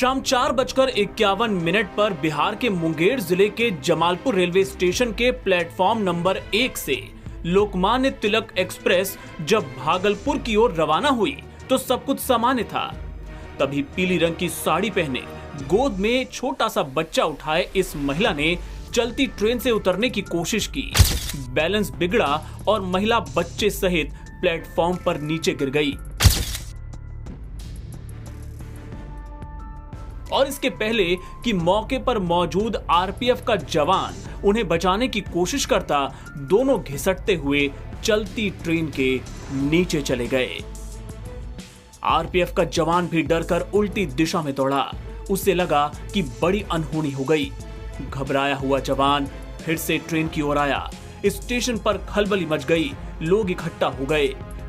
शाम 4:51 पर बिहार के मुंगेर जिले के जमालपुर रेलवे स्टेशन के प्लेटफॉर्म नंबर 1 से लोकमान्य तिलक एक्सप्रेस जब भागलपुर की ओर रवाना हुई तो सब कुछ सामान्य था। तभी पीली रंग की साड़ी पहने गोद में छोटा सा बच्चा उठाए इस महिला ने चलती ट्रेन से उतरने की कोशिश की। बैलेंस बिगड़ा और महिला बच्चे सहित प्लेटफॉर्म पर नीचे गिर गई। और इसके पहले कि मौके पर मौजूद आरपीएफ का जवान उन्हें बचाने की कोशिश करता, दोनों घिसटते हुए चलती ट्रेन के नीचे चले गए। आरपीएफ का जवान भी डरकर उल्टी दिशा में दौड़ा। उसे लगा कि बड़ी अनहोनी हो गई। घबराया हुआ जवान फिर से ट्रेन की ओर आया। स्टेशन पर खलबली मच गई। लोग इकट्ठा हो गए।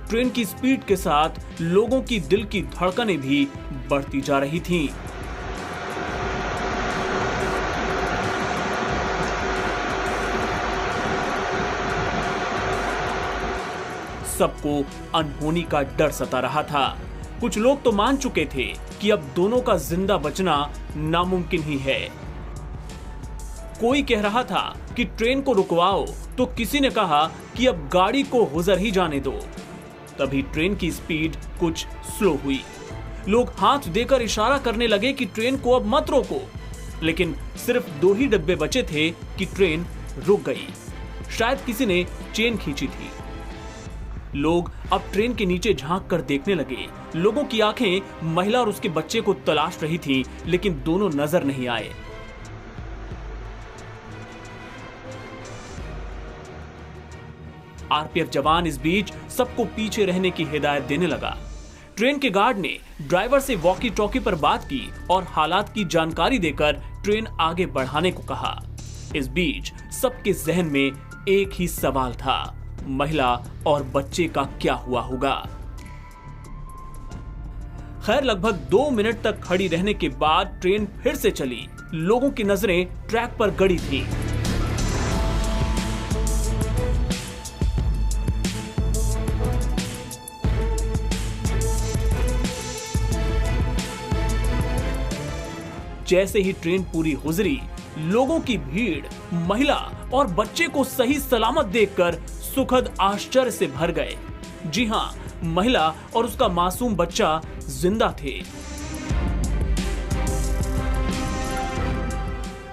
ट्रेन की स्पीड के साथ लोगों की दिल की धड़कनें भी बढ़ती जा रही थीं। सबको अनहोनी का डर सता रहा था। कुछ लोग तो मान चुके थे कि अब दोनों का जिंदा बचना नामुमकिन ही है। कोई कह रहा था कि ट्रेन को रुकवाओ, तो किसी ने कहा कि अब गाड़ी को गुजर ही जाने दो। तभी ट्रेन की स्पीड कुछ स्लो हुई। लोग हाथ देकर इशारा करने लगे कि ट्रेन को अब मत रोको, लेकिन सिर्फ 2 ही डब्बे बचे थे कि ट्रेन रुक गई। शायद किसी ने चेन खींची थी। लोग अब ट्रेन के नीचे झांक कर देखने लगे। लोगों की आंखें महिला और उसके बच्चे को तलाश रही थीं, लेकिन दोनों नजर नहीं आए। आरपीएफ जवान इस बीच सबको पीछे रहने की हिदायत देने लगा। ट्रेन के गार्ड ने ड्राइवर से वॉकी टॉकी पर बात की और हालात की जानकारी देकर ट्रेन आगे बढ़ाने को कहा। इस बीच सबके जहन में एक ही सवाल था, महिला और बच्चे का क्या हुआ होगा। खैर, लगभग 2 मिनट तक खड़ी रहने के बाद ट्रेन फिर से चली। लोगों की नजरें ट्रैक पर गड़ी थीं। जैसे ही ट्रेन पूरी गुजरी, लोगों की भीड़ महिला और बच्चे को सही सलामत देखकर सुखद आश्चर्य से भर गए। जी हां, महिला और उसका मासूम बच्चा जिंदा थे।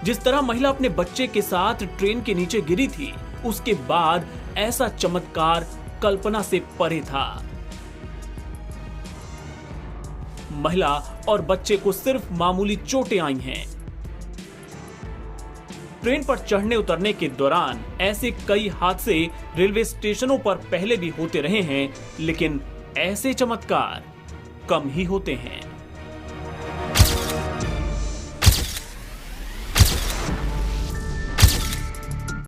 जिस तरह महिला अपने बच्चे के साथ ट्रेन के नीचे गिरी थी, उसके बाद ऐसा चमत्कार कल्पना से परे था। महिला और बच्चे को सिर्फ मामूली चोटें आई हैं। ट्रेन पर चढ़ने उतरने के दौरान ऐसे कई हादसे रेलवे स्टेशनों पर पहले भी होते रहे हैं, लेकिन ऐसे चमत्कार कम ही होते हैं।